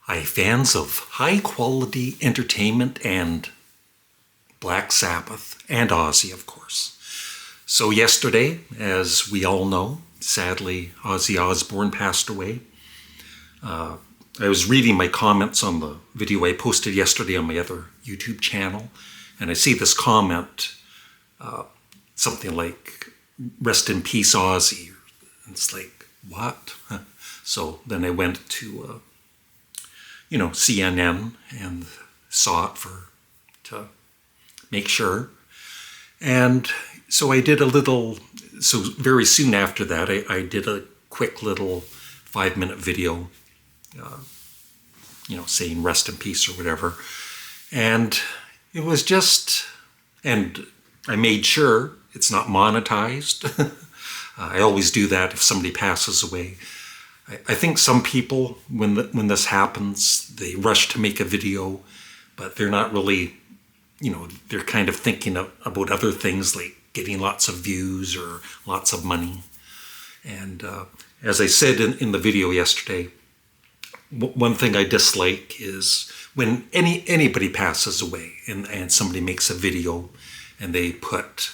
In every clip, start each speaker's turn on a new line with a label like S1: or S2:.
S1: Hi, fans of high-quality entertainment and Black Sabbath and Ozzy, of course. So yesterday, as we all know, sadly, Ozzy Osbourne passed away. I was reading my comments on the video I posted yesterday on my other YouTube channel, and I see this comment, something like, "Rest in peace, Ozzy." And it's like, what? So then I went to CNN and saw it to make sure. And so I did so very soon after that, I did a quick little 5-minute video, saying rest in peace or whatever. And it was and I made sure it's not monetized. I always do that if somebody passes away. I think some people, when this happens, they rush to make a video, but they're not really, they're kind of thinking about other things like getting lots of views or lots of money. And as I said in the video yesterday, one thing I dislike is when anybody passes away and somebody makes a video and they put,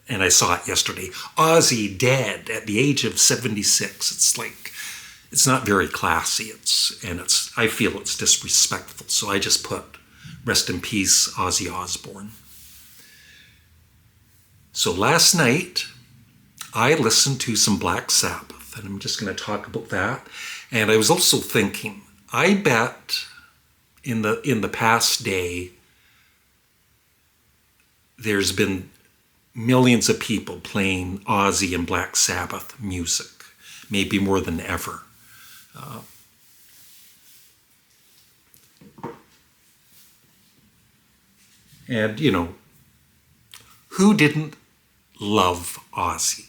S1: and I saw it yesterday, Ozzy dead at the age of 76. It's like, it's not very classy. I feel it's disrespectful. So I just put rest in peace, Ozzy Osbourne. So last night, I listened to some Black Sabbath, and I'm just going to talk about that. And I was also thinking, I bet in the past day, there's been millions of people playing Ozzy and Black Sabbath music, maybe more than ever. And, who didn't love Ozzy?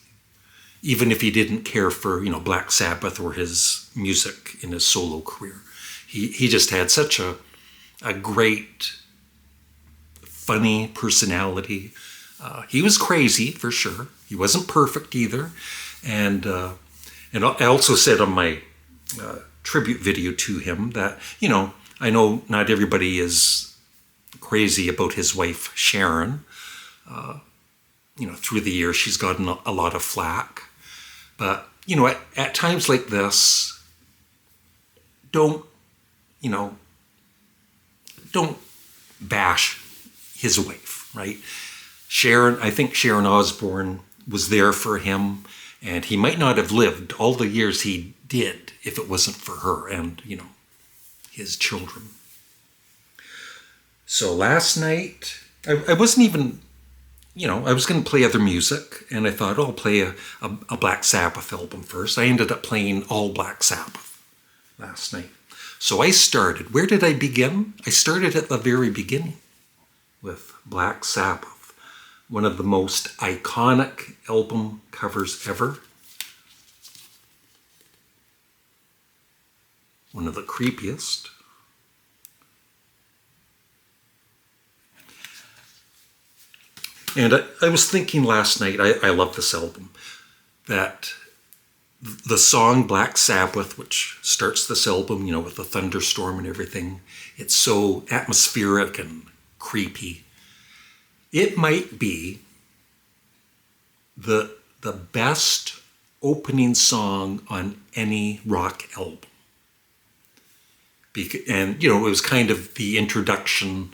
S1: Even if he didn't care for, Black Sabbath or his music in his solo career. He just had such a great, funny personality. He was crazy, for sure. He wasn't perfect either. And I also said on my tribute video to him that, I know not everybody is crazy about his wife, Sharon. Through the years, she's gotten a lot of flack. But, at times like this, don't bash his wife, right? I think Sharon Osbourne was there for him, and he might not have lived all the years he did if it wasn't for her and, his children. So last night, I wasn't even, I was going to play other music, and I thought, I'll play a Black Sabbath album first. I ended up playing all Black Sabbath last night. So I started. Where did I begin? I started at the very beginning with Black Sabbath. One of the most iconic album covers ever. One of the creepiest. And I was thinking last night, I love this album, that the song Black Sabbath, which starts this album, with the thunderstorm and everything, it's so atmospheric and creepy. It might be the best opening song on any rock album. And, it was kind of the introduction,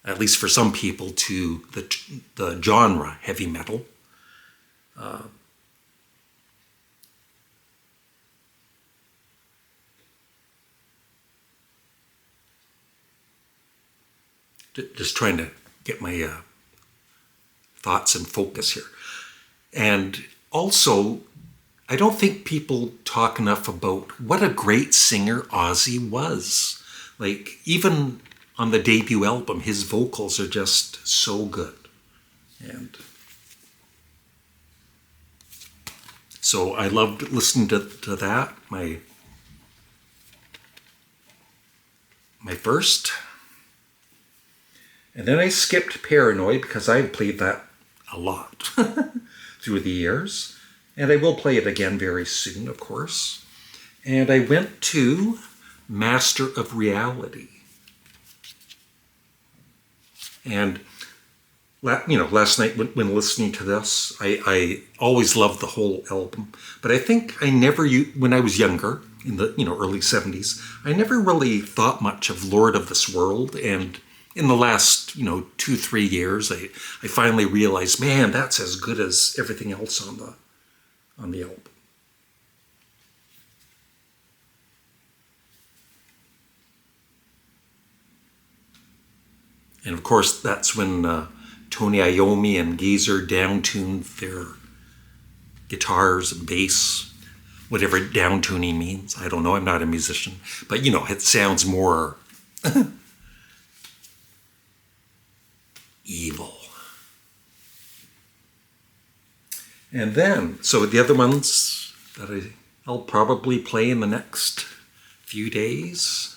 S1: at least for some people, to the genre heavy metal. Just trying to get my thoughts in focus here. And also, I don't think people talk enough about what a great singer Ozzy was. Like, even on the debut album, his vocals are just so good. And so I loved listening to that, my first. And then I skipped Paranoid because I played that a lot through the years. And I will play it again very soon, of course. And I went to Master of Reality. And last night when listening to this, I always loved the whole album. But I think I never, when I was younger, in the early 70s, I never really thought much of Lord of this World. And in the last 2-3 years, I finally realized, man, that's as good as everything else on the album. And of course, that's when Tony Iommi and Geezer downtuned their guitars and bass, whatever downtuning means. I don't know, I'm not a musician. But it sounds more evil. And then, so the other ones that I'll probably play in the next few days.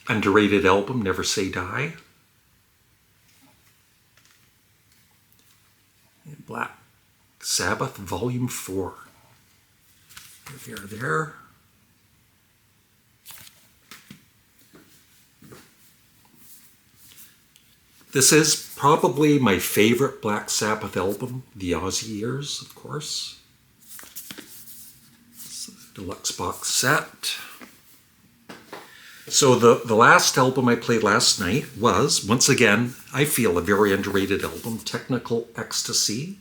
S1: Underrated album, Never Say Die. And Black Sabbath, Volume 4. There. This is probably my favorite Black Sabbath album, the Ozzy years, of course. It's a deluxe box set. So the last album I played last night was, once again, I feel a very underrated album, Technical Ecstasy.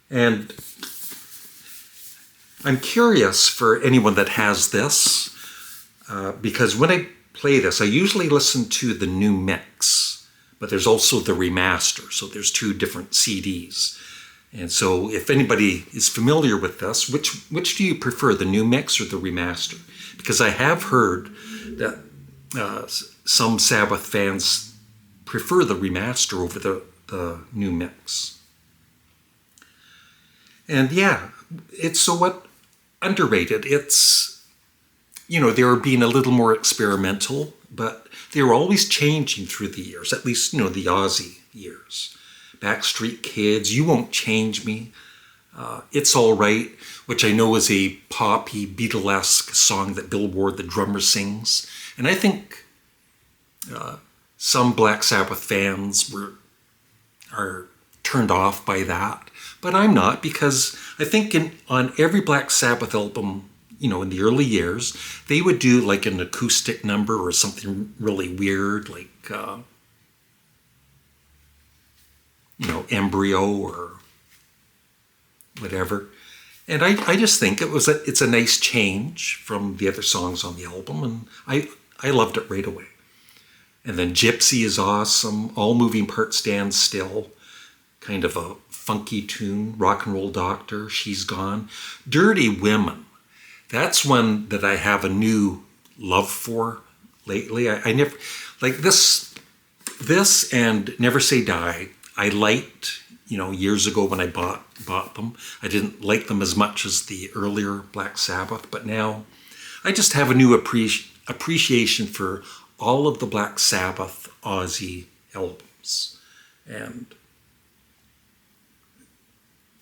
S1: And I'm curious for anyone that has this, because when I play this, I usually listen to the new mix, but there's also the remaster, so there's 2 different CDs. And so if anybody is familiar with this, which do you prefer, the new mix or the remaster? Because I have heard that some Sabbath fans prefer the remaster over the new mix. And yeah, it's somewhat underrated. It's, they were being a little more experimental, but they were always changing through the years, at least, the Ozzy years. Backstreet Kids, You Won't Change Me, It's All Right, which I know is a poppy, Beatlesque song that Bill Ward, the drummer, sings. And I think some Black Sabbath fans are turned off by that. But I'm not, because I think on every Black Sabbath album, in the early years, they would do like an acoustic number or something really weird, like Embryo or whatever. And I just think it's a nice change from the other songs on the album, and I loved it right away. And then Gypsy is awesome. All Moving Parts Stand Still, kind of a funky tune. Rock and Roll Doctor, She's Gone. Dirty Women, that's one that I have a new love for lately. I never, like this and Never Say Die, I liked, years ago when I bought them. I didn't like them as much as the earlier Black Sabbath, but now I just have a new appreciation for all of the Black Sabbath Ozzy albums. And,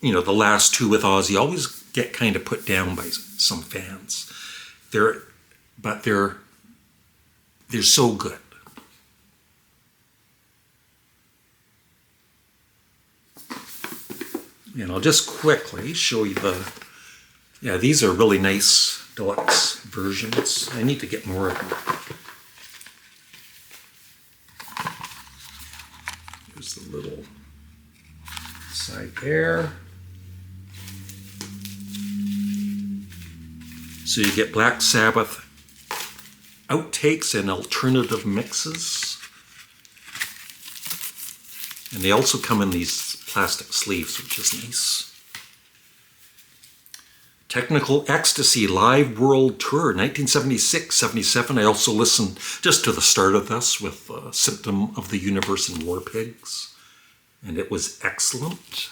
S1: the last 2 with Ozzy always get kind of put down by some fans. They're so good. And I'll just quickly show you these are really nice deluxe versions. I need to get more of them. Here's the little side there. So you get Black Sabbath outtakes and alternative mixes. And they also come in these plastic sleeves, which is nice. Technical Ecstasy Live World Tour, 1976-77. I also listened just to the start of this with Symptom of the Universe and War Pigs, and it was excellent.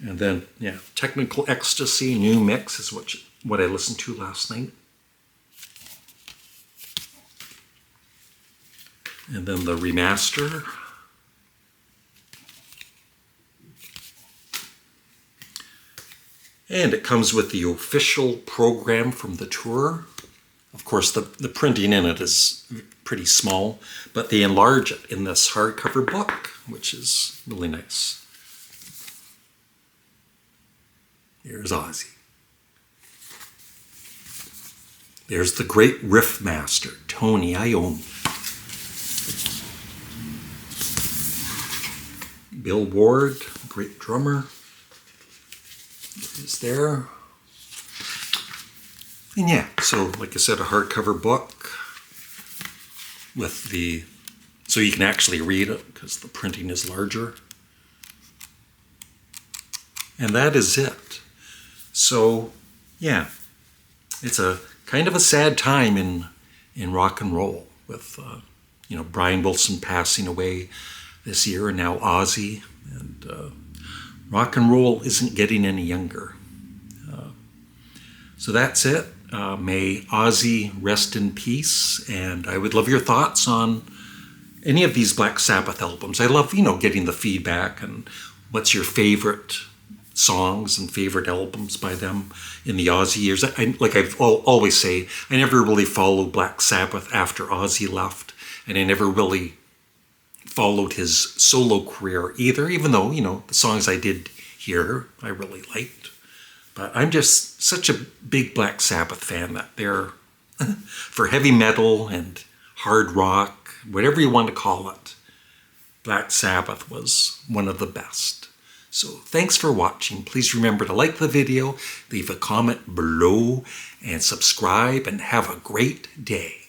S1: And then, Technical Ecstasy New Mix is what I listened to last night. And then the remaster. And it comes with the official program from the tour. Of course, the printing in it is pretty small, but they enlarge it in this hardcover book, which is really nice. Here's Ozzy. There's the great riff master, Tony Iommi. Bill Ward, great drummer, is there. And yeah, so like I said, a hardcover book with the, so you can actually read it because the printing is larger. And that is it. So yeah, it's a kind of a sad time in rock and roll with, you know, Brian Wilson passing away this year, and now Ozzy, and rock and roll isn't getting any younger. So that's it. May Ozzy rest in peace, and I would love your thoughts on any of these Black Sabbath albums. I love, you know, getting the feedback and what's your favorite songs and favorite albums by them in the Ozzy years. Like I've always say, I never really followed Black Sabbath after Ozzy left, and I never really followed his solo career either, even though, you know, the songs I did hear I really liked. But I'm just such a big Black Sabbath fan that they're, for heavy metal and hard rock, whatever you want to call it, Black Sabbath was one of the best. So thanks for watching. Please remember to like the video, leave a comment below, and subscribe, and have a great day.